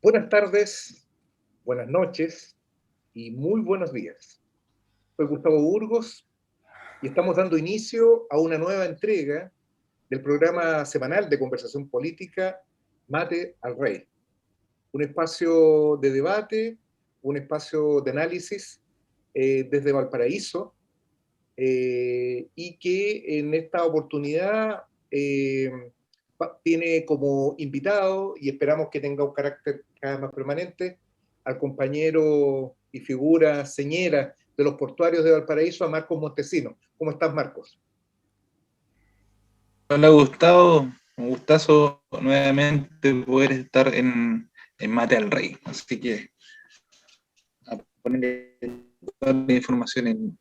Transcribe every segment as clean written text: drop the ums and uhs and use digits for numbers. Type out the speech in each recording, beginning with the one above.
Buenas tardes, buenas noches y muy buenos días. Soy Gustavo Burgos y estamos dando inicio a una nueva entrega del programa semanal de conversación política Mate al Rey. Un espacio de debate, un espacio de análisis desde Valparaíso y que en esta oportunidad tiene como invitado, y esperamos que tenga un carácter cada vez más permanente, al compañero y figura señera de los portuarios de Valparaíso, a Marcos Montesinos. ¿Cómo estás, Marcos? Hola Gustavo, un gustazo nuevamente poder estar en Mate al Rey. Así que a poner toda la información en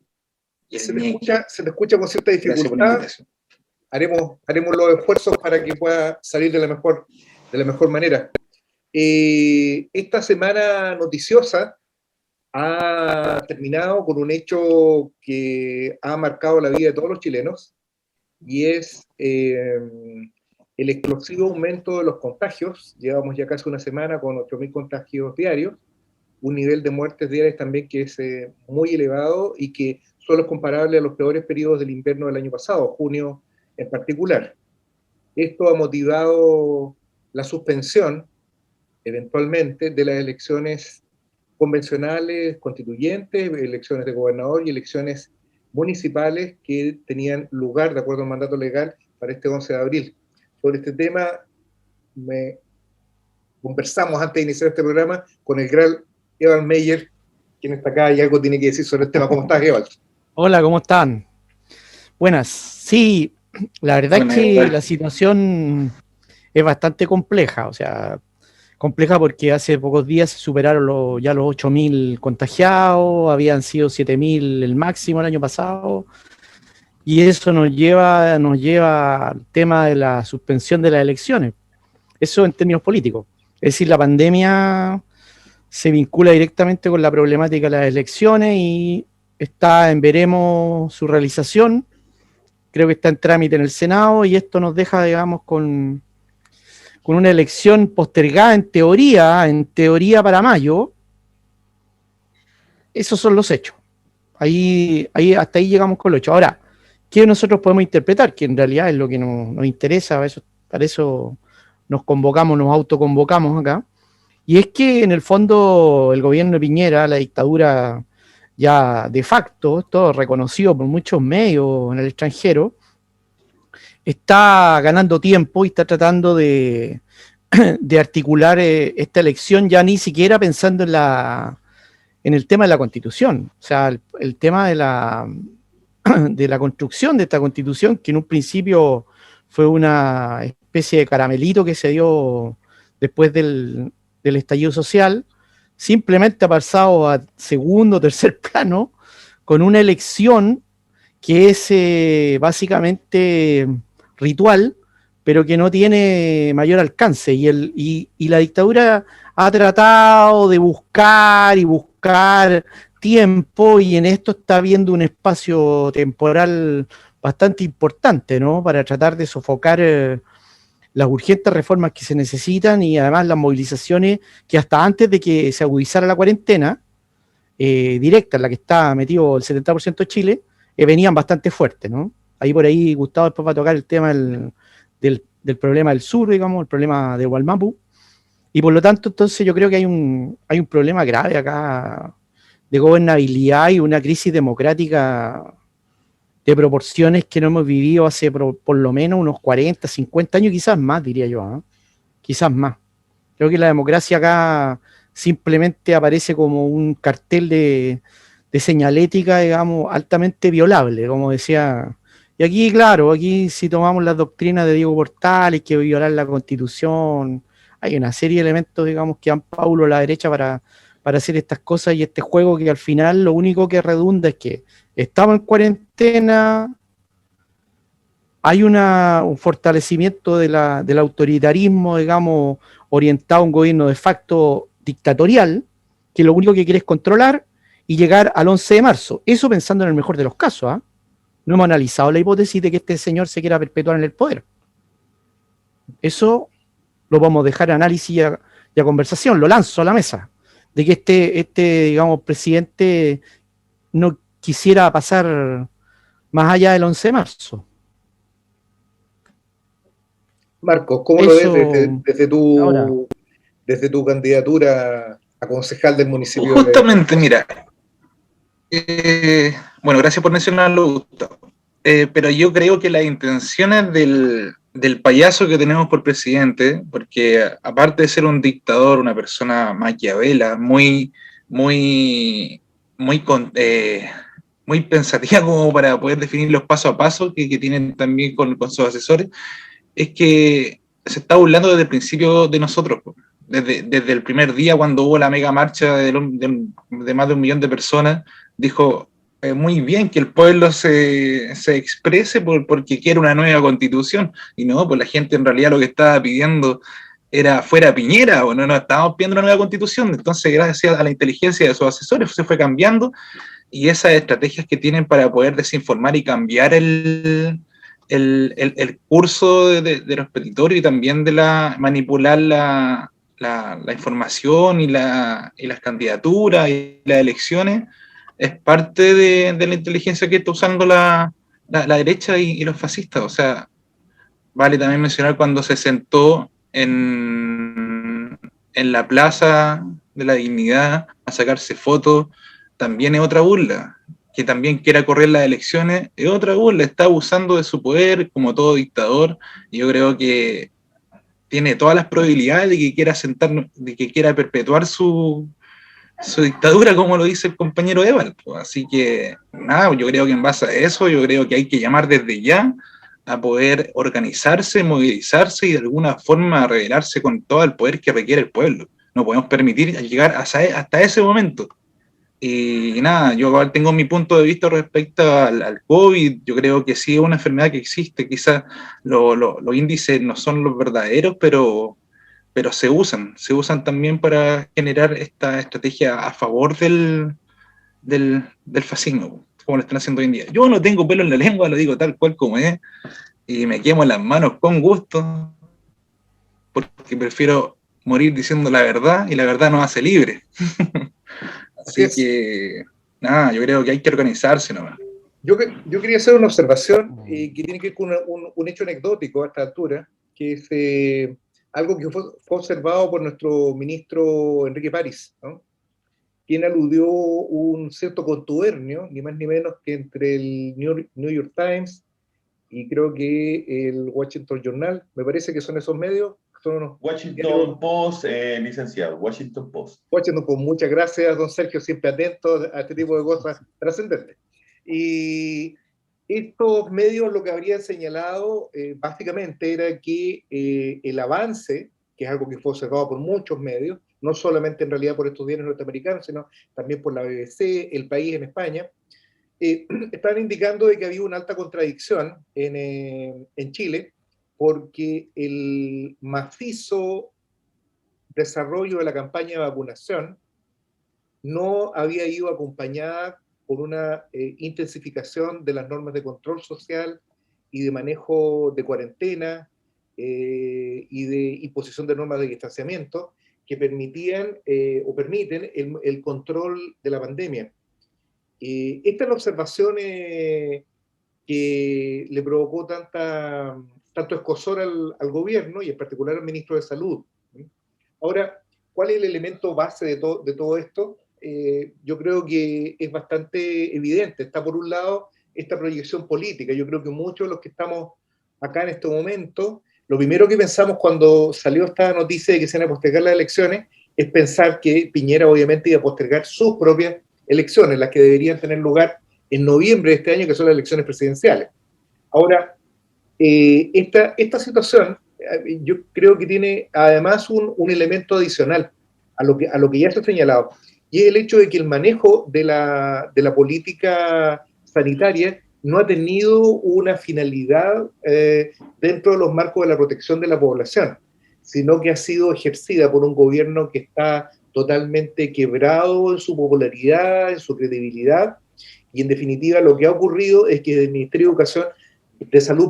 mi equipo. Se te escucha con cierta Gracias por la dificultad. invitación. Haremos los esfuerzos para que pueda salir de la mejor manera. Esta semana noticiosa ha terminado con un hecho que ha marcado la vida de todos los chilenos, y es el explosivo aumento de los contagios. Llevamos ya casi una semana con 8.000 contagios diarios, un nivel de muertes diarias también que es muy elevado y que solo es comparable a los peores periodos del invierno del año pasado, junio en particular. Esto ha motivado la suspensión, eventualmente, de las elecciones convencionales, constituyentes, elecciones de gobernador y elecciones municipales que tenían lugar, de acuerdo al mandato legal, para este 11 de abril. Sobre este tema conversamos antes de iniciar este programa con el gran Evan Meyer, quien está acá y algo tiene que decir sobre el tema. ¿Cómo estás, Evan? Hola, ¿cómo están? Buenas. Sí, la verdad es que la situación es bastante compleja, o sea, compleja porque hace pocos días se superaron ya los 8.000 contagiados, habían sido 7.000 el máximo el año pasado, y eso nos lleva al tema de la suspensión de las elecciones. Eso en términos políticos. Es decir, la pandemia se vincula directamente con la problemática de las elecciones y está en veremos su realización. Creo que está en trámite en el Senado y esto nos deja, digamos, con una elección postergada en teoría para mayo. Esos son los hechos. Hasta ahí llegamos con los hechos. Ahora, ¿qué nosotros podemos interpretar? Que en realidad es lo que nos interesa, para eso nos autoconvocamos acá. Y es que en el fondo el gobierno de Piñera, la dictadura ya de facto, todo reconocido por muchos medios en el extranjero, está ganando tiempo y está tratando de articular esta elección ya ni siquiera pensando en el tema de la Constitución. O sea, el tema de la construcción de esta Constitución, que en un principio fue una especie de caramelito que se dio después del estallido social, simplemente ha pasado a segundo o tercer plano con una elección que es básicamente ritual, pero que no tiene mayor alcance. Y la dictadura ha tratado de buscar tiempo, y en esto está viendo un espacio temporal bastante importante, ¿no? Para tratar de sofocar las urgentes reformas que se necesitan y además las movilizaciones que hasta antes de que se agudizara la cuarentena directa, en la que está metido el 70% de Chile, venían bastante fuertes, ¿no? Ahí por ahí Gustavo después va a tocar el tema del problema del sur, digamos, el problema de Hualmapu, y por lo tanto entonces yo creo que hay un problema grave acá de gobernabilidad y una crisis democrática de proporciones que no hemos vivido hace por lo menos unos 40, 50 años, quizás más, diría yo, ¿eh? Quizás más. Creo que la democracia acá simplemente aparece como un cartel de señalética, digamos, altamente violable, como decía. Y aquí, claro, aquí si tomamos las doctrinas de Diego Portales, que violar la Constitución, hay una serie de elementos, digamos, que dan Paulo a la derecha para hacer estas cosas y este juego que al final lo único que redunda es que estamos en cuarentena, hay un fortalecimiento del autoritarismo, digamos, orientado a un gobierno de facto dictatorial, que lo único que quiere es controlar y llegar al 11 de marzo. Eso pensando en el mejor de los casos, ¿eh? No hemos analizado la hipótesis de que este señor se quiera perpetuar en el poder. Eso lo vamos a dejar análisis de conversación, lo lanzo a la mesa, de que digamos, presidente no quisiera pasar más allá del 11 de marzo. Marcos, ¿cómo lo ves desde tu candidatura a concejal del municipio? Justamente, mira, bueno, gracias por mencionarlo, Gustavo. Pero yo creo que las intenciones del payaso que tenemos por presidente, porque aparte de ser un dictador, una persona maquiavela, muy pensativa como para poder definir los pasos a paso que tienen también con sus asesores, es que se está burlando desde el principio de nosotros, desde el primer día cuando hubo la mega marcha de más de 1 millón de personas, dijo muy bien que el pueblo se exprese porque quiere una nueva constitución, y no, pues la gente en realidad lo que estaba pidiendo era fuera Piñera, bueno, no estábamos pidiendo una nueva constitución. Entonces gracias a la inteligencia de sus asesores se fue cambiando, y esas estrategias que tienen para poder desinformar y cambiar el curso de los petitorios, y también de manipular la información y las candidaturas y las elecciones, es parte de la inteligencia que está usando la derecha y los fascistas. O sea, vale también mencionar cuando se sentó en la Plaza de la Dignidad a sacarse fotos, también es otra burla. Que también quiera correr las elecciones, es otra burla, está abusando de su poder como todo dictador, y yo creo que tiene todas las probabilidades de que quiera perpetuar su dictadura, como lo dice el compañero Eval. Así que, nada, yo creo que en base a eso, yo creo que hay que llamar desde ya a poder organizarse, movilizarse y de alguna forma rebelarse con todo el poder que requiere el pueblo. No podemos permitir llegar hasta ese momento. Y nada, yo igual tengo mi punto de vista respecto al COVID. Yo creo que sí es una enfermedad que existe. Quizás los índices no son los verdaderos, pero se usan también para generar esta estrategia a favor del fascismo, como lo están haciendo hoy en día. Yo no tengo pelo en la lengua, lo digo tal cual como es, y me quemo las manos con gusto, porque prefiero morir diciendo la verdad, y la verdad nos hace libres. Así que, nada, yo creo que hay que organizarse nomás. Yo quería hacer una observación que tiene que ver con un hecho anecdótico a esta altura, que es algo que fue observado por nuestro ministro Enrique París, ¿no? Quien aludió un cierto contubernio, ni más ni menos que entre el New York Times y creo que el Washington Journal, me parece que son esos medios. Washington Post, licenciado, Washington Post. Washington Post, muchas gracias, don Sergio, siempre atento a este tipo de cosas trascendentes. Y estos medios lo que habrían señalado básicamente era que el avance, que es algo que fue observado por muchos medios, no solamente en realidad por estos diarios norteamericanos, sino también por la BBC, El País en España, estaban indicando de que había una alta contradicción en Chile, porque el macizo desarrollo de la campaña de vacunación no había ido acompañada por una intensificación de las normas de control social y de manejo de cuarentena y de imposición de normas de distanciamiento que permitían o permiten el control de la pandemia. Esta es la observación que le provocó tanto escozor al gobierno y en particular al ministro de Salud. Ahora, ¿cuál es el elemento base de todo esto? Yo creo que es bastante evidente. Está por un lado esta proyección política. Yo creo que muchos de los que estamos acá en este momento, lo primero que pensamos cuando salió esta noticia de que se iban a postergar las elecciones es pensar que Piñera obviamente iba a postergar sus propias elecciones, las que deberían tener lugar en noviembre de este año, que son las elecciones presidenciales. Ahora, esta situación yo creo que tiene además un elemento adicional a lo que ya se ha señalado, y es el hecho de que el manejo de la política sanitaria no ha tenido una finalidad dentro de los marcos de la protección de la población, sino que ha sido ejercida por un gobierno que está totalmente quebrado en su popularidad, en su credibilidad, y en definitiva lo que ha ocurrido es que el Ministerio de Salud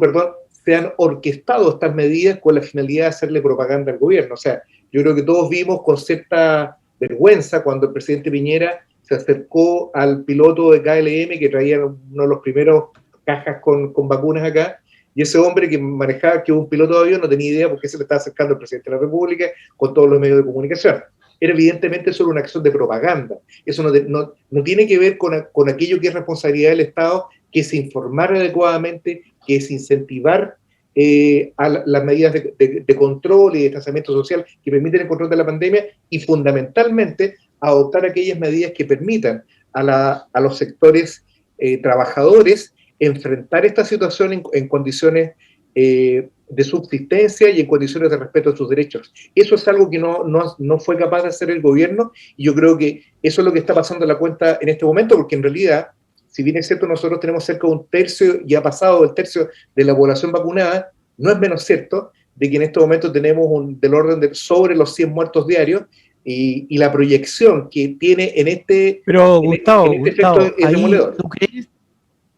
se han orquestado estas medidas con la finalidad de hacerle propaganda al gobierno. O sea, yo creo que todos vimos con cierta vergüenza cuando el presidente Piñera se acercó al piloto de KLM que traía uno de los primeros cajas con vacunas acá, y ese hombre que manejaba, que un piloto de avión, no tenía idea por qué se le estaba acercando al presidente de la República con todos los medios de comunicación. Era evidentemente solo una acción de propaganda. Eso no tiene que ver con aquello que es responsabilidad del Estado, que es informar adecuadamente, que es incentivar a las medidas de control y de distanciamiento social que permiten el control de la pandemia, y fundamentalmente adoptar aquellas medidas que permitan a los sectores trabajadores enfrentar esta situación en condiciones de subsistencia y en condiciones de respeto a sus derechos. Eso es algo que no fue capaz de hacer el gobierno, y yo creo que eso es lo que está pasando en la cuenta en este momento, porque en realidad, si bien es cierto, nosotros tenemos cerca de un tercio, ya ha pasado el tercio de la población vacunada, no es menos cierto de que en este momento tenemos del orden de sobre los 100 muertos diarios, y la proyección que tiene en este... Pero Gustavo, efecto es ahí, demoledor.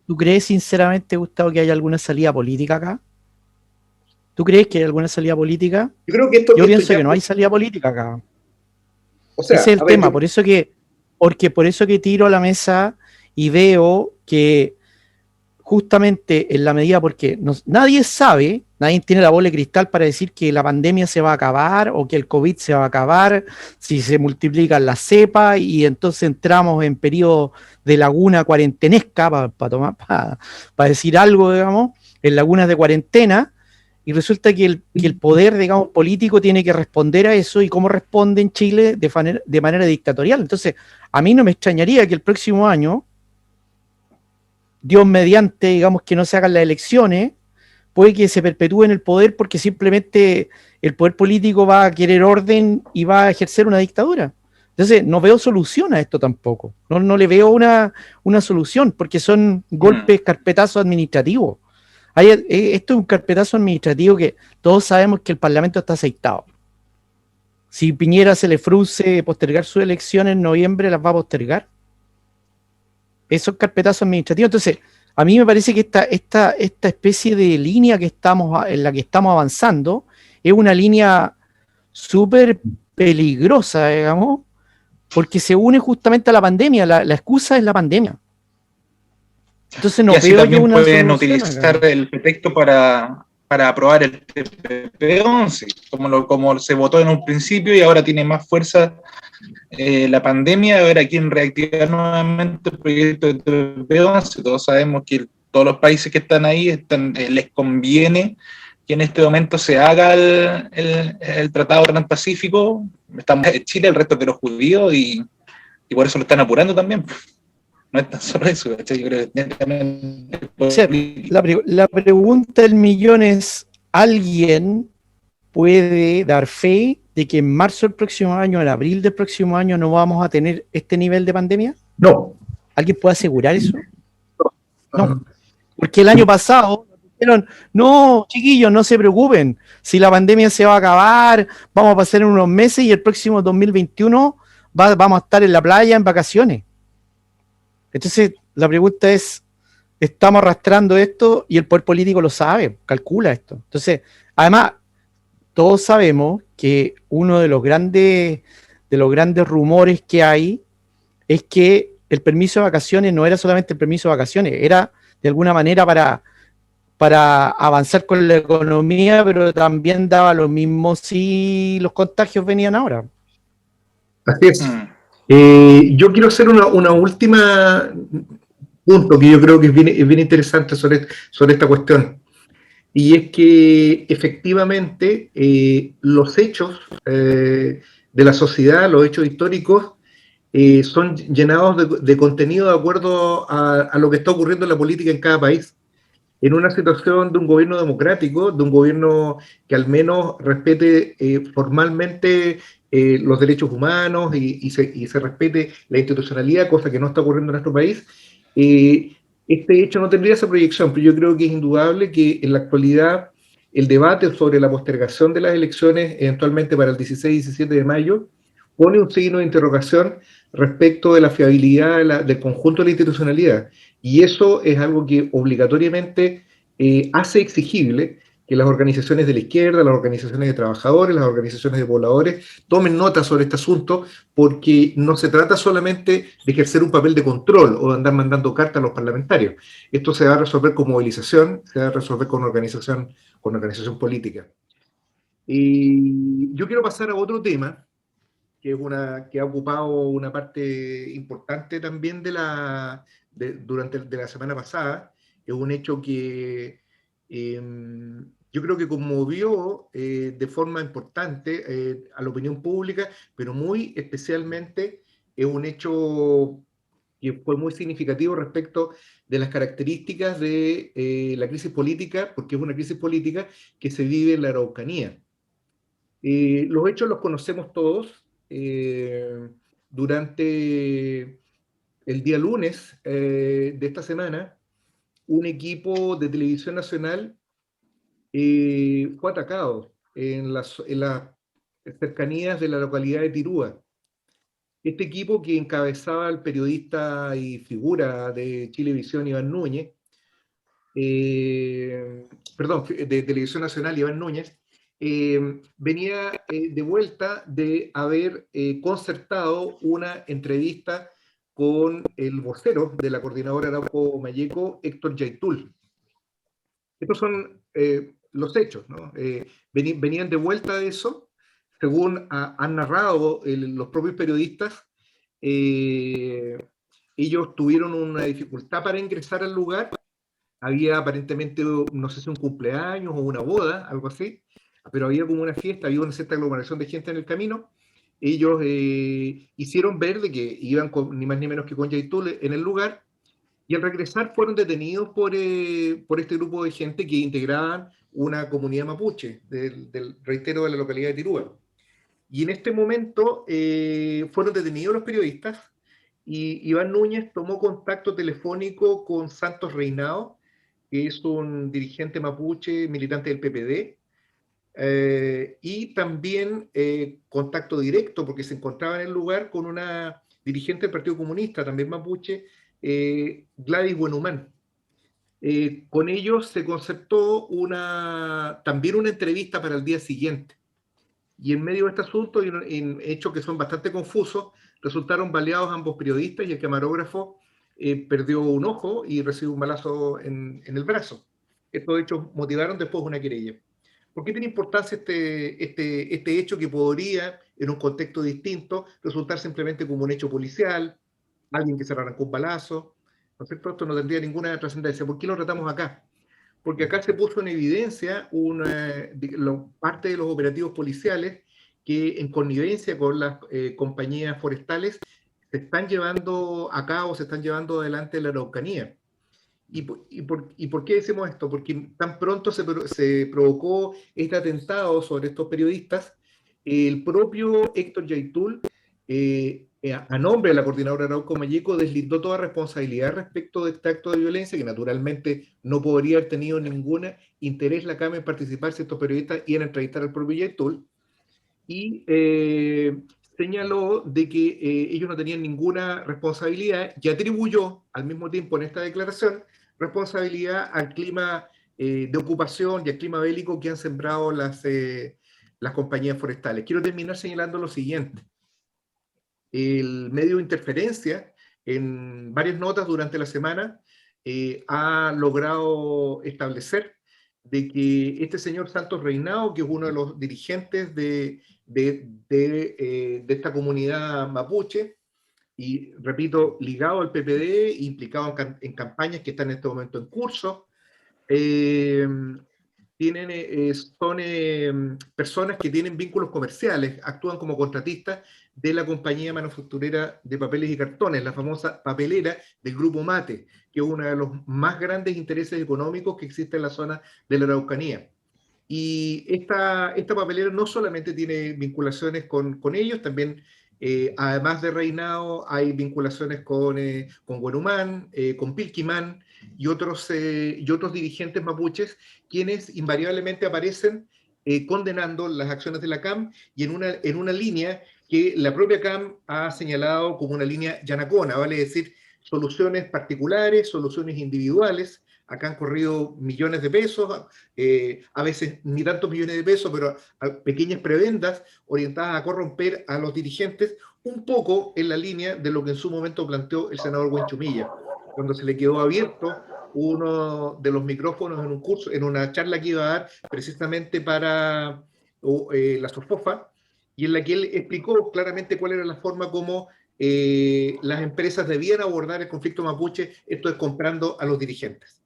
¿tú crees sinceramente, Gustavo, que hay alguna salida política acá? ¿Tú crees que hay alguna salida política? Yo creo que Yo pienso que no hay salida política acá. O sea, ese es el a ver, tema, por eso que tiro a la mesa y veo que justamente en la medida, porque nadie sabe, nadie tiene la bola de cristal para decir que la pandemia se va a acabar o que el COVID se va a acabar, si se multiplican las cepas y entonces entramos en periodo de laguna cuarentenesca, para decir algo, digamos, en lagunas de cuarentena, y resulta que el poder, digamos, político tiene que responder a eso, y cómo responde en Chile de manera dictatorial. Entonces, a mí no me extrañaría que el próximo año, Dios mediante, digamos, que no se hagan las elecciones, puede que se perpetúe en el poder porque simplemente el poder político va a querer orden y va a ejercer una dictadura. Entonces, no veo solución a esto tampoco. No le veo una solución, porque son golpes, carpetazos administrativos. Esto es un carpetazo administrativo que todos sabemos que el Parlamento está aceitado. Si Piñera se le frunce postergar sus elecciones en noviembre, las va a postergar. Esos carpetazos administrativos. Entonces, a mí me parece que esta especie de línea en la que estamos avanzando es una línea súper peligrosa, digamos, porque se une justamente a la pandemia. La excusa es la pandemia. Entonces no y así veo yo también una pueden solución utilizar acá. el pretexto para aprobar el TPP-11, como se votó en un principio y ahora tiene más fuerza la pandemia. Ahora quieren reactivar nuevamente el proyecto de TPP-11. Todos sabemos que todos los países que están ahí les conviene que en este momento se haga el Tratado Transpacífico. Estamos en Chile, el resto de los judíos, y por eso lo están apurando también. No es tan solo eso, ¿cachai? Yo creo que O sea, la pregunta del millón es, ¿alguien puede dar fe de que en marzo del próximo año, en abril del próximo año, no vamos a tener este nivel de pandemia? no. ¿Alguien puede asegurar eso? No. Porque el año pasado dijeron, no, chiquillos, no se preocupen, si la pandemia se va a acabar, vamos a pasar en unos meses y el próximo 2021 vamos a estar en la playa en vacaciones. Entonces, la pregunta es, ¿estamos arrastrando esto? Y el poder político lo sabe, calcula esto. Entonces, además, todos sabemos que uno de los grandes rumores que hay es que el permiso de vacaciones no era solamente el permiso de vacaciones, era de alguna manera para avanzar con la economía, pero también daba lo mismo si los contagios venían ahora. Así es. Yo quiero hacer una última punto que yo creo que es bien interesante sobre esta cuestión. Y es que efectivamente los hechos de la sociedad, los hechos históricos, son llenados de contenido de acuerdo a lo que está ocurriendo en la política en cada país. En una situación de un gobierno democrático, de un gobierno que al menos respete formalmente los derechos humanos y se respete la institucionalidad, cosa que no está ocurriendo en nuestro país, este hecho no tendría esa proyección, pero yo creo que es indudable que en la actualidad el debate sobre la postergación de las elecciones, eventualmente para el 16 y 17 de mayo, pone un signo de interrogación respecto de la fiabilidad del conjunto de la institucionalidad. Y eso es algo que obligatoriamente hace exigible que las organizaciones de la izquierda, las organizaciones de trabajadores, las organizaciones de pobladores tomen nota sobre este asunto, porque no se trata solamente de ejercer un papel de control o de andar mandando cartas a los parlamentarios. Esto se va a resolver con movilización, se va a resolver con organización política. Y yo quiero pasar a otro tema, que ha ocupado una parte importante también durante la semana pasada. Es un hecho que yo creo que conmovió de forma importante a la opinión pública, pero muy especialmente es un hecho que fue muy significativo respecto de las características de la crisis política, porque es una crisis política que se vive en la Araucanía. Los hechos los conocemos todos. Durante el día lunes de esta semana, un equipo de televisión nacional fue atacado en las cercanías de la localidad de Tirúa. Este equipo, que encabezaba el periodista y figura de Chilevisión Iván Núñez, de Televisión Nacional Iván Núñez, venía de vuelta de haber concertado una entrevista con el vocero de la coordinadora Arauco Mayeco, Héctor Yaitul. Estos son los hechos, ¿no? Venían de vuelta de eso, según han narrado los propios periodistas. Ellos tuvieron una dificultad para ingresar al lugar. Había aparentemente, no sé si un cumpleaños o una boda, algo así, pero había como una fiesta, había una cierta aglomeración de gente en el camino. Ellos hicieron ver de que iban ni más ni menos que con Yaitul en el lugar, y al regresar fueron detenidos por este grupo de gente que integraban una comunidad mapuche, reitero, de la localidad de Tirúa. Y en este momento fueron detenidos los periodistas, y Iván Núñez tomó contacto telefónico con Santos Reinao, que es un dirigente mapuche, militante del PPD, y también contacto directo, porque se encontraba en el lugar, con una dirigente del Partido Comunista, también mapuche, Gladys Buenhumán. Con ellos se concertó también una entrevista para el día siguiente. Y en medio de este asunto, y en hechos que son bastante confusos, resultaron baleados ambos periodistas, y el camarógrafo perdió un ojo y recibió un balazo en el brazo. Estos hechos motivaron después una querella. ¿Por qué tiene importancia este hecho, que podría, en un contexto distinto, resultar simplemente como un hecho policial, alguien que se arrancó un balazo? ¿No es cierto? Esto no tendría ninguna trascendencia. ¿Por qué lo tratamos acá? Porque acá se puso en evidencia parte de los operativos policiales que, en connivencia con las compañías forestales, se están llevando a cabo, se están llevando adelante en la Araucanía. ¿Y por qué decimos esto? Porque tan pronto se provocó este atentado sobre estos periodistas, el propio Héctor Yaitul, a nombre de la coordinadora Arauco Mayeco, deslindó toda responsabilidad respecto de este acto de violencia, que naturalmente no podría haber tenido ningún interés la CAM en participar si estos periodistas iban a entrevistar al propio Yaitul, y señaló de que ellos no tenían ninguna responsabilidad, y atribuyó al mismo tiempo en esta declaración responsabilidad al clima de ocupación y al clima bélico que han sembrado las compañías forestales. Quiero terminar señalando lo siguiente. El medio de Interferencia, en varias notas durante la semana, ha logrado establecer de que este señor Santos Reinao, que es uno de los dirigentes de esta comunidad mapuche, y repito, ligado al PPD, implicado en campañas que están en este momento en curso, son personas que tienen vínculos comerciales, actúan como contratistas de la compañía manufacturera de papeles y cartones, la famosa papelera del Grupo Mate, que es uno de los más grandes intereses económicos que existe en la zona de la Araucanía. Y esta papelera no solamente tiene vinculaciones con ellos, también, además de Reinao, hay vinculaciones con Buenhumán, con Pilquimán y otros dirigentes mapuches, quienes invariablemente aparecen condenando las acciones de la CAM, y en una línea que la propia CAM ha señalado como una línea yanacona, vale decir, soluciones particulares, soluciones individuales, acá han corrido millones de pesos, a veces ni tantos millones de pesos, pero pequeñas prebendas orientadas a corromper a los dirigentes, un poco en la línea de lo que en su momento planteó el senador Huenchumilla, cuando se le quedó abierto uno de los micrófonos en un curso, en una charla que iba a dar precisamente para la SOFOFA, y en la que él explicó claramente cuál era la forma como las empresas debían abordar el conflicto mapuche, esto es comprando a los dirigentes.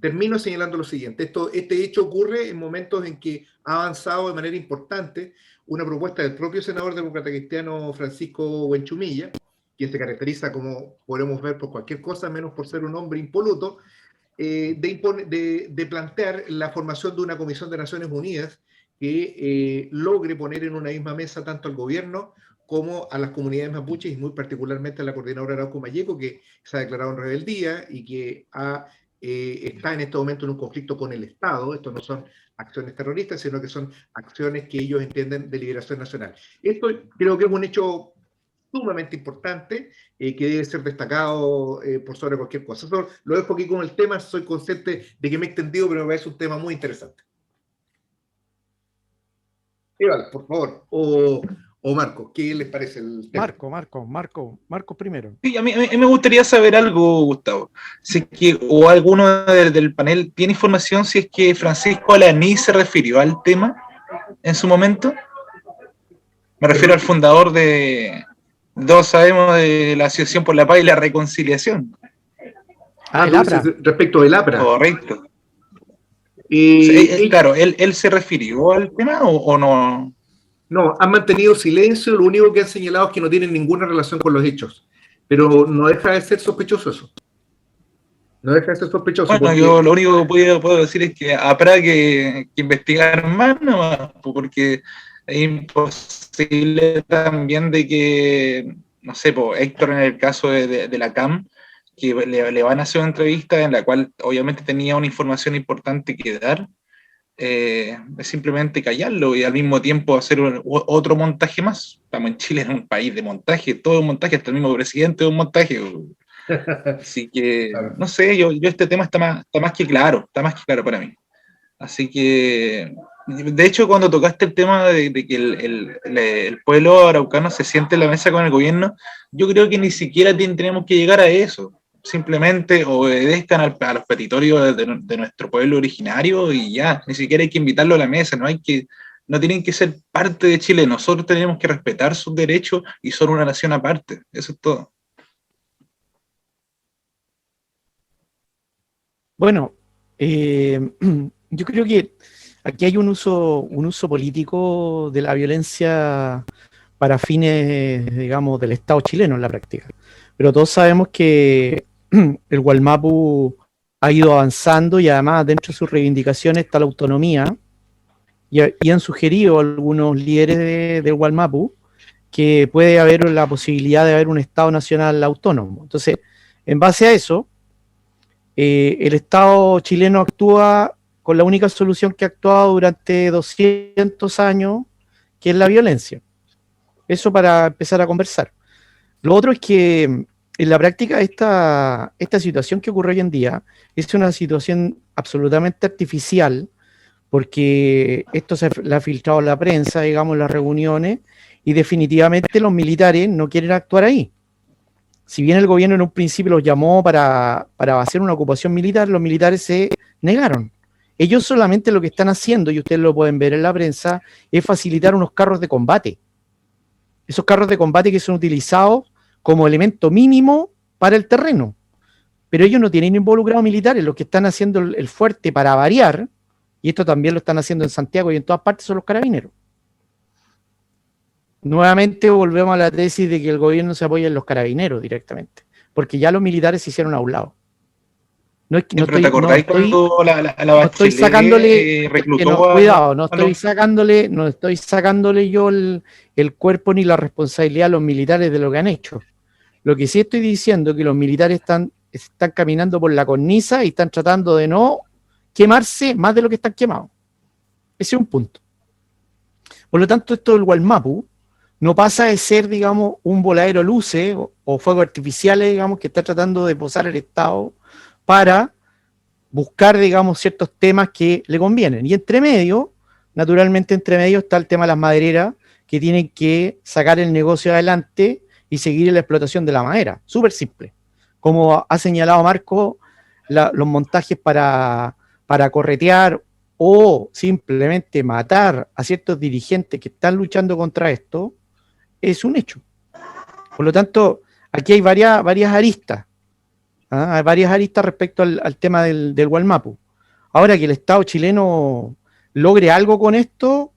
Termino señalando lo siguiente, este hecho ocurre en momentos en que ha avanzado de manera importante una propuesta del propio senador demócrata cristiano Francisco Huenchumilla, quien se caracteriza, como podemos ver, por cualquier cosa menos por ser un hombre impoluto, de plantear la formación de una comisión de Naciones Unidas que logre poner en una misma mesa tanto al gobierno como a las comunidades mapuches y muy particularmente a la coordinadora Arauco Mayeco, que se ha declarado en rebeldía y que está en este momento en un conflicto con el Estado. Esto no son acciones terroristas, sino que son acciones que ellos entienden de liberación nacional. Esto creo que es un hecho sumamente importante que debe ser destacado por sobre cualquier cosa. Eso lo dejo aquí con el tema, soy consciente de que me he extendido, pero me parece un tema muy interesante. Iván, por favor, o Marco, ¿qué les parece el tema? Marco primero. Sí, a mí me gustaría saber algo, Gustavo. Si es que, o alguno del panel tiene información si es que Francisco Alaní se refirió al tema en su momento. Me refiero al fundador todos sabemos, de la Asociación por la Paz y la Reconciliación. El APRA. Respecto del APRA. Correcto. Y claro, ¿él se refirió al tema o no? No, han mantenido silencio, lo único que han señalado es que no tienen ninguna relación con los hechos, pero no deja de ser sospechoso eso. No deja de ser sospechoso. Bueno, porque... yo lo único que puedo decir es que habrá que investigar más, ¿no? Porque es imposible también de que, no sé, Héctor en el caso de la CAM, que le van a hacer una entrevista en la cual obviamente tenía una información importante que dar, es simplemente callarlo y al mismo tiempo hacer otro montaje más. Estamos en Chile, en un país de montaje, todo es un montaje, hasta el mismo presidente es un montaje. Así que, claro. No sé, yo este tema está más que claro para mí. Así que, de hecho, cuando tocaste el tema de que el pueblo araucano se siente en la mesa con el gobierno, yo creo que ni siquiera tenemos que llegar a eso. Simplemente obedezcan a los petitorios de nuestro pueblo originario y ya, ni siquiera hay que invitarlo a la mesa, no tienen que ser parte de Chile, nosotros tenemos que respetar sus derechos y son una nación aparte, eso es todo. Bueno, yo creo que aquí hay un uso político de la violencia para fines, digamos, del Estado chileno en la práctica. Pero todos sabemos que el Gualmapu ha ido avanzando y además dentro de sus reivindicaciones está la autonomía y han sugerido algunos líderes del Gualmapu que puede haber la posibilidad de haber un Estado nacional autónomo. Entonces, en base a eso, el Estado chileno actúa con la única solución que ha actuado durante 200 años, que es la violencia. Eso para empezar a conversar. Lo otro es que en la práctica esta situación que ocurre hoy en día es una situación absolutamente artificial, porque esto se le ha filtrado a la prensa, digamos, en las reuniones, y definitivamente los militares no quieren actuar ahí. Si bien el gobierno en un principio los llamó para hacer una ocupación militar, los militares se negaron. Ellos solamente lo que están haciendo, y ustedes lo pueden ver en la prensa, es facilitar unos carros de combate. Esos carros de combate que son utilizados como elemento mínimo para el terreno. Pero ellos no tienen involucrados militares, los que están haciendo el fuerte para variar, y esto también lo están haciendo en Santiago y en todas partes, son los carabineros. Nuevamente volvemos a la tesis de que el gobierno se apoya en los carabineros directamente, porque ya los militares se hicieron a un lado. No estoy sacándole, cuidado, no estoy sacándole yo el cuerpo ni la responsabilidad a los militares de lo que han hecho. Lo que sí estoy diciendo es que los militares están caminando por la cornisa y están tratando de no quemarse más de lo que están quemados. Ese es un punto. Por lo tanto, esto del Gualmapu no pasa de ser, digamos, un voladero luces o fuegos artificiales, digamos, que está tratando de posar el Estado para buscar, digamos, ciertos temas que le convienen. Y entre medio, naturalmente entre medio está el tema de las madereras, que tienen que sacar el negocio adelante y seguir en la explotación de la madera. Súper simple. Como ha señalado Marco, los montajes para corretear o simplemente matar a ciertos dirigentes que están luchando contra esto, es un hecho. Por lo tanto, aquí hay varias aristas. Hay varias aristas respecto al tema del Wallmapu. Ahora que el Estado chileno logre algo con esto,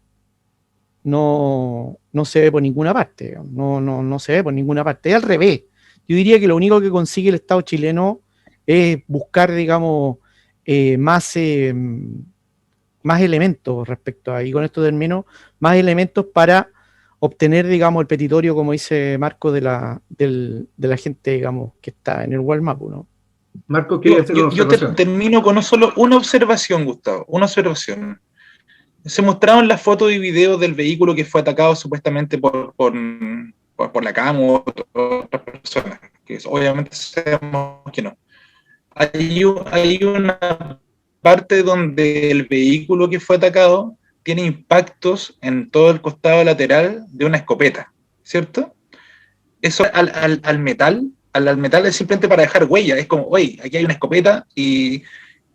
no se ve por ninguna parte. No se ve por ninguna parte. Es al revés. Yo diría que lo único que consigue el Estado chileno es buscar, digamos, más elementos respecto a, y con esto termino, más elementos para obtener, digamos, el petitorio, como dice Marco, de la gente, digamos, que está en el Wallmapu, ¿no? Marco, ¿qué hacer una observación? Termino con solo una observación, Gustavo, una observación. Se mostraron las fotos y videos del vehículo que fue atacado supuestamente por la CAM u otras personas, que obviamente sabemos que no. Hay una parte donde el vehículo que fue atacado tiene impactos en todo el costado lateral de una escopeta, ¿cierto? Eso al metal es simplemente para dejar huella, es como, oye, aquí hay una escopeta y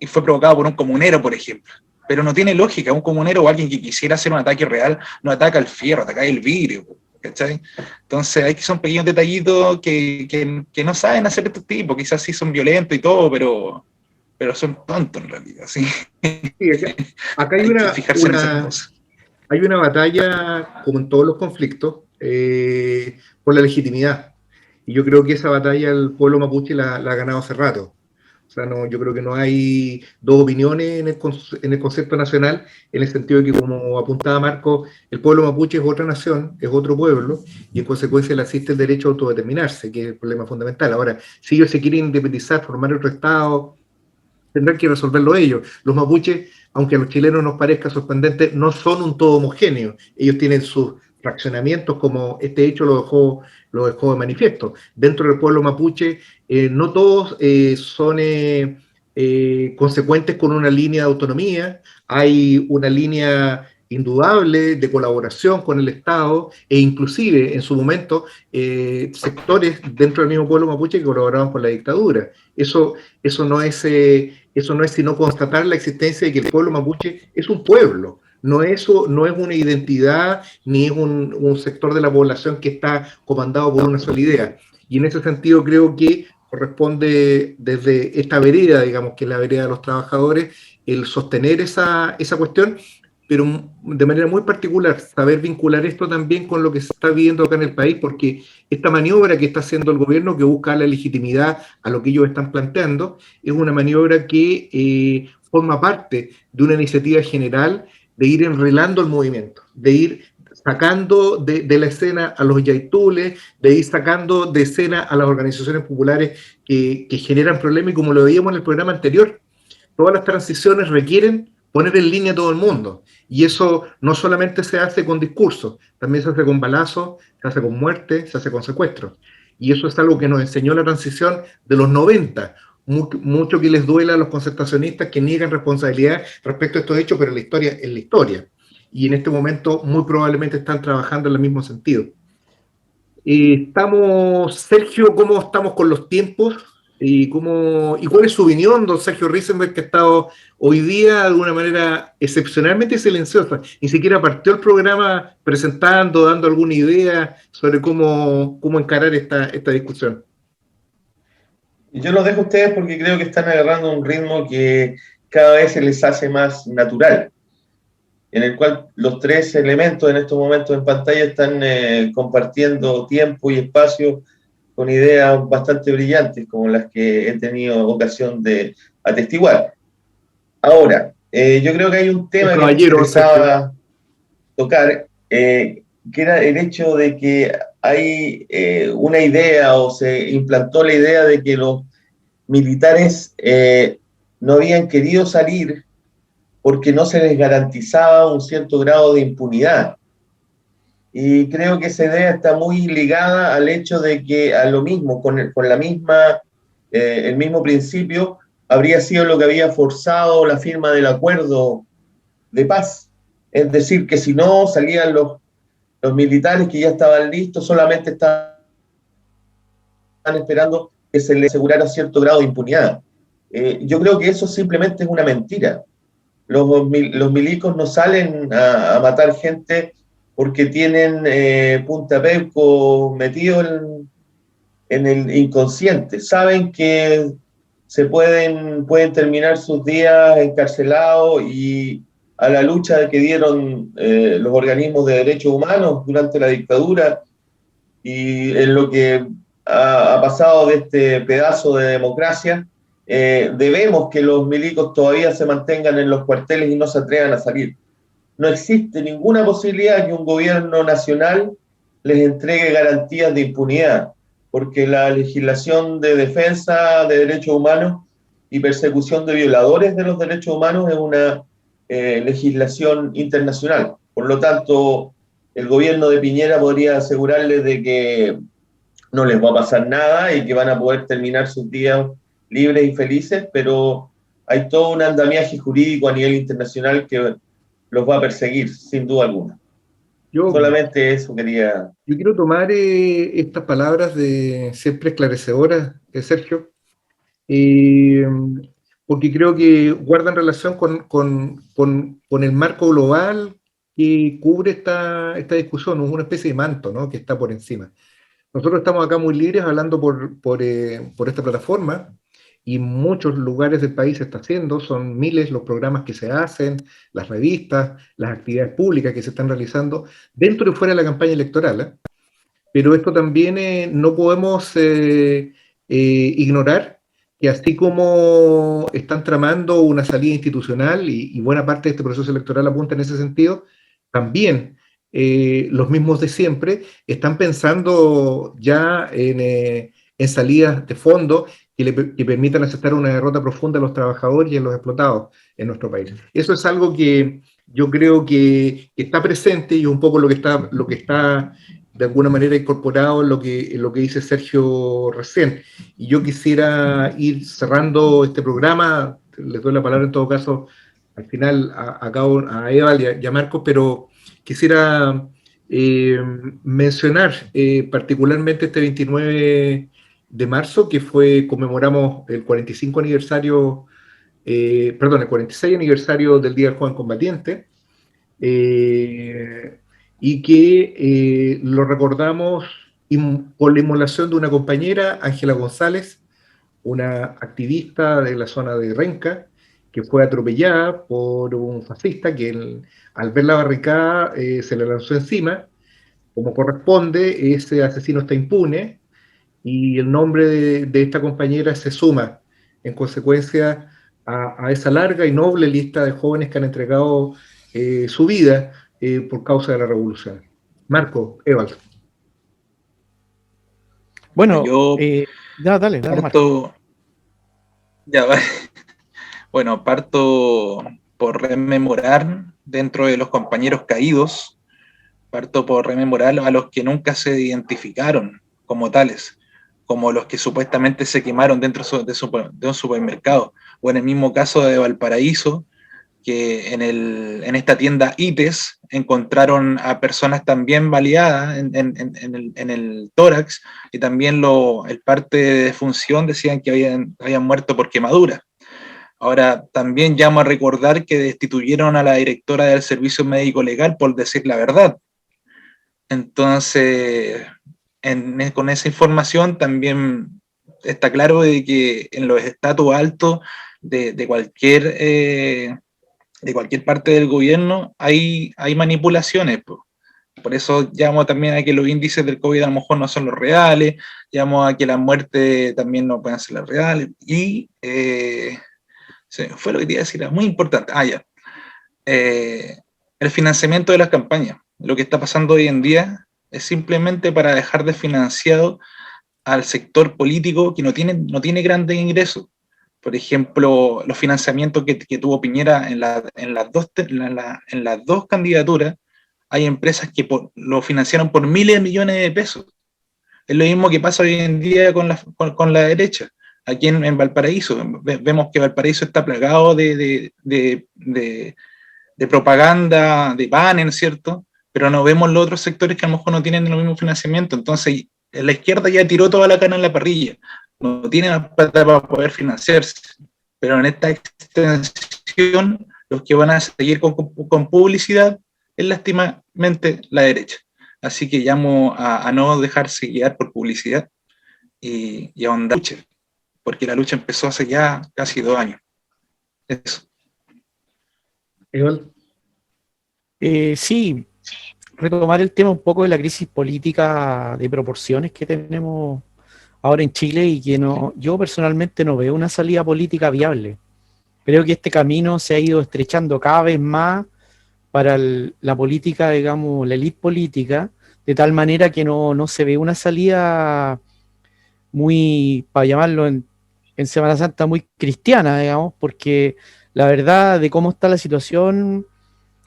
fue provocado por un comunero, por ejemplo. Pero no tiene lógica, un comunero o alguien que quisiera hacer un ataque real no ataca el fierro, ataca el vidrio, ¿cachai? Entonces hay que son pequeños detallitos que no saben hacer estos tipos, quizás sí son violentos y todo, pero son tontos en realidad, ¿sí? Sí, acá hay que fijarse en esas cosas. Hay una batalla, como en todos los conflictos, por la legitimidad. Y yo creo que esa batalla el pueblo mapuche la ha ganado hace rato. O sea, yo creo que no hay dos opiniones en el concepto nacional, en el sentido de que, como apuntaba Marco, el pueblo mapuche es otra nación, es otro pueblo, y en consecuencia le asiste el derecho a autodeterminarse, que es el problema fundamental. Ahora, si ellos se quieren independizar, formar otro Estado, tendrán que resolverlo ellos. Los mapuches, aunque a los chilenos nos parezca sorprendente, no son un todo homogéneo. Ellos tienen sus fraccionamientos, como este hecho lo dejó de manifiesto. Dentro del pueblo mapuche, no todos son consecuentes con una línea de autonomía. Hay una línea indudable de colaboración con el Estado e inclusive en su momento sectores dentro del mismo pueblo mapuche que colaboraban con la dictadura. Eso no es sino constatar la existencia de que el pueblo mapuche es un pueblo, no es una identidad ni es un sector de la población que está comandado por una sola idea. Y en ese sentido creo que corresponde desde esta vereda, digamos que es la vereda de los trabajadores, el sostener esa cuestión, pero de manera muy particular, saber vincular esto también con lo que se está viviendo acá en el país, porque esta maniobra que está haciendo el gobierno, que busca la legitimidad a lo que ellos están planteando, es una maniobra que forma parte de una iniciativa general de ir enrelando el movimiento, de ir sacando de la escena a los yaitules, de ir sacando de escena a las organizaciones populares que generan problemas, y como lo veíamos en el programa anterior, todas las transiciones requieren poner en línea a todo el mundo. Y eso no solamente se hace con discursos, también se hace con balazos, se hace con muerte, se hace con secuestros. Y eso es algo que nos enseñó la transición de los 90. Mucho que les duela a los concertacionistas que niegan responsabilidad respecto a estos hechos, pero la historia es la historia. Y en este momento muy probablemente están trabajando en el mismo sentido. Sergio, ¿cómo estamos con los tiempos? ¿Y cuál es su opinión, don Sergio Risenberg, que ha estado hoy día de una manera excepcionalmente silenciosa? Ni siquiera partió el programa presentando, dando alguna idea sobre cómo encarar esta discusión. Yo los dejo a ustedes porque creo que están agarrando un ritmo que cada vez se les hace más natural, en el cual los tres elementos en estos momentos en pantalla están compartiendo tiempo y espacio con ideas bastante brillantes, como las que he tenido ocasión de atestiguar. Ahora, yo creo que hay un tema que me interesaba tocar, que era el hecho de que hay una idea, o se implantó la idea de que los militares no habían querido salir porque no se les garantizaba un cierto grado de impunidad. Y creo que esa idea está muy ligada al hecho de que a lo mismo, con la misma, el mismo principio, habría sido lo que había forzado la firma del acuerdo de paz. Es decir, que si no salían los militares que ya estaban listos, solamente estaban esperando que se les asegurara cierto grado de impunidad. Yo creo que eso simplemente es una mentira. Los milicos no salen a matar gente porque tienen Punta Peuco metido en el inconsciente. Saben que pueden terminar sus días encarcelados y a la lucha que dieron los organismos de derechos humanos durante la dictadura y en lo que ha pasado de este pedazo de democracia, debemos que los milicos todavía se mantengan en los cuarteles y no se atrevan a salir. No existe ninguna posibilidad que un gobierno nacional les entregue garantías de impunidad, porque la legislación de defensa de derechos humanos y persecución de violadores de los derechos humanos es una legislación internacional. Por lo tanto, el gobierno de Piñera podría asegurarles de que no les va a pasar nada y que van a poder terminar sus días libres y felices, pero hay todo un andamiaje jurídico a nivel internacional que los va a perseguir, sin duda alguna. Solamente eso quería... Yo quiero tomar estas palabras de siempre esclarecedoras de Sergio, porque creo que guardan relación con el marco global que cubre esta discusión, una especie de manto, ¿no?, que está por encima. Nosotros estamos acá muy libres hablando por esta plataforma, y muchos lugares del país se está haciendo, son miles los programas que se hacen, las revistas, las actividades públicas que se están realizando dentro y fuera de la campaña electoral, ¿eh? Pero esto también no podemos ignorar que así como están tramando una salida institucional y buena parte de este proceso electoral apunta en ese sentido, también los mismos de siempre están pensando ya en salidas de fondo que permitan aceptar una derrota profunda a los trabajadores y a los explotados en nuestro país. Eso es algo que yo creo que está presente y un poco lo que está de alguna manera incorporado en lo que dice Sergio recién. Y yo quisiera ir cerrando este programa, les doy la palabra en todo caso al final a Eva y a Marcos, pero quisiera mencionar particularmente este 29 de marzo, que conmemoramos el 45 aniversario, el 46 aniversario del Día del Joven Combatiente, y que lo recordamos por la inmolación de una compañera, Ángela González, una activista de la zona de Renca, que fue atropellada por un fascista que al ver la barricada se le lanzó encima. Como corresponde, ese asesino está impune y el nombre de esta compañera se suma en consecuencia a esa larga y noble lista de jóvenes que han entregado su vida por causa de la revolución. Marco, Evald. Bueno, yo dale, parto, Marco. Ya va. Bueno, parto por rememorar dentro de los compañeros caídos, parto por rememorar a los que nunca se identificaron como tales, como los que supuestamente se quemaron dentro de un supermercado, o en el mismo caso de Valparaíso, que en esta tienda ITES encontraron a personas también baleadas en el tórax, y también el parte de defunción decían que habían muerto por quemadura. Ahora, también llamo a recordar que destituyeron a la directora del Servicio Médico Legal por decir la verdad. Entonces, con esa información también está claro de que en los estatus altos de cualquier parte del gobierno hay manipulaciones. Por eso llamo también a que los índices del COVID a lo mejor no son los reales, llamo a que las muertes también no pueden ser las reales, y fue lo que quería decir, era muy importante. El financiamiento de las campañas. Lo que está pasando hoy en día es simplemente para dejar desfinanciado al sector político que no tiene grandes ingresos. Por ejemplo, los financiamientos que tuvo Piñera en las dos candidaturas, hay empresas que lo financiaron por miles de millones de pesos. Es lo mismo que pasa hoy en día con la derecha. aquí en Valparaíso. Vemos que Valparaíso está plagado de propaganda, de banners, ¿cierto? Pero no vemos los otros sectores que a lo mejor no tienen el mismo financiamiento. Entonces, la izquierda ya tiró toda la carne en la parrilla. No tiene la plata para poder financiarse. Pero en esta extensión, los que van a seguir con publicidad es lastimamente la derecha. Así que llamo a no dejarse guiar por publicidad y ahondar la lucha, porque la lucha empezó hace ya casi 2 años. Eso. Igual. Sí, retomar el tema un poco de la crisis política de proporciones que tenemos ahora en Chile y que yo personalmente no veo una salida política viable. Creo que este camino se ha ido estrechando cada vez más para la política, digamos, la élite política, de tal manera que no se ve una salida muy, para llamarlo en Semana Santa, muy cristiana, digamos, porque la verdad de cómo está la situación,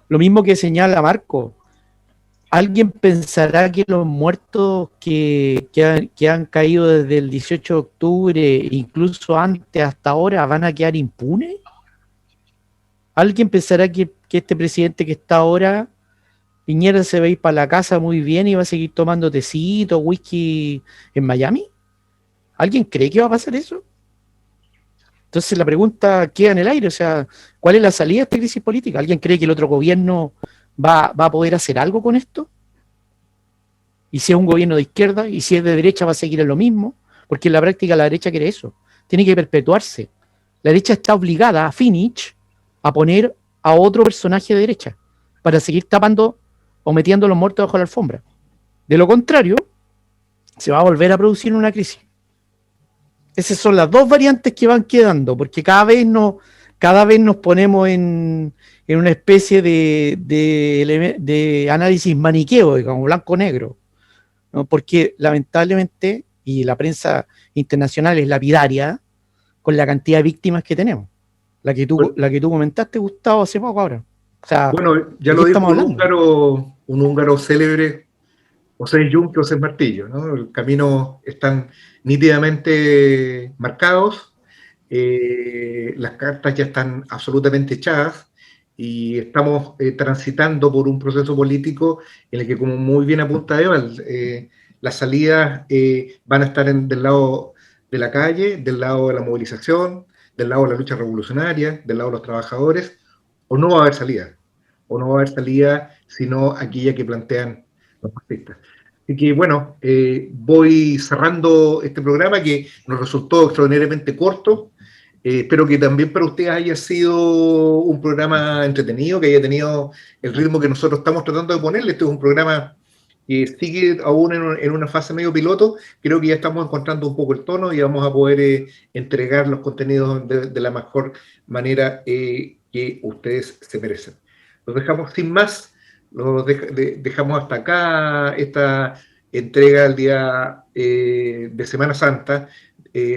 lo mismo que señala Marco, ¿alguien pensará que los muertos que han caído desde el 18 de octubre, incluso antes hasta ahora, van a quedar impunes? ¿Alguien pensará que este presidente que está ahora, Piñera, se va a ir para la casa muy bien y va a seguir tomando tecito, whisky en Miami? ¿Alguien cree que va a pasar eso? Entonces la pregunta queda en el aire, o sea, ¿cuál es la salida de esta crisis política? ¿Alguien cree que el otro gobierno va a poder hacer algo con esto? Y si es un gobierno de izquierda, y si es de derecha va a seguir en lo mismo, porque en la práctica la derecha quiere eso, tiene que perpetuarse. La derecha está obligada a Finich a poner a otro personaje de derecha para seguir tapando o metiendo a los muertos bajo la alfombra. De lo contrario, se va a volver a producir una crisis. Esas son las dos variantes que van quedando, porque cada vez nos ponemos en una especie de análisis maniqueo, digamos, blanco-negro, ¿no? Porque lamentablemente, y la prensa internacional es lapidaria con la cantidad de víctimas que tenemos. La que tú comentaste, Gustavo, hace poco ahora. O sea, Bueno, ya lo dijo un húngaro célebre, José Yunque, José Martillo, ¿no? El camino están nítidamente marcados, las cartas ya están absolutamente echadas y estamos transitando por un proceso político en el que, como muy bien apunta Eval, las salidas van a estar del lado de la calle, del lado de la movilización, del lado de la lucha revolucionaria, del lado de los trabajadores, o no va a haber salida, sino aquella que plantean los marxistas. Así que bueno, voy cerrando este programa que nos resultó extraordinariamente corto. Espero que también para ustedes haya sido un programa entretenido, que haya tenido el ritmo que nosotros estamos tratando de ponerle. Este es un programa que sigue aún en una fase medio piloto. Creo que ya estamos encontrando un poco el tono y vamos a poder entregar los contenidos de la mejor manera que ustedes se merecen. Los dejamos sin más. Los dejamos hasta acá esta entrega el día de Semana Santa.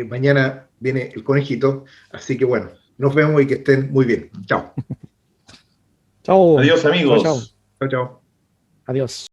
Mañana viene el conejito, así que bueno, nos vemos y que estén muy bien. Chao. Chao. Adiós, amigos. Chao. Chao, chao. Adiós.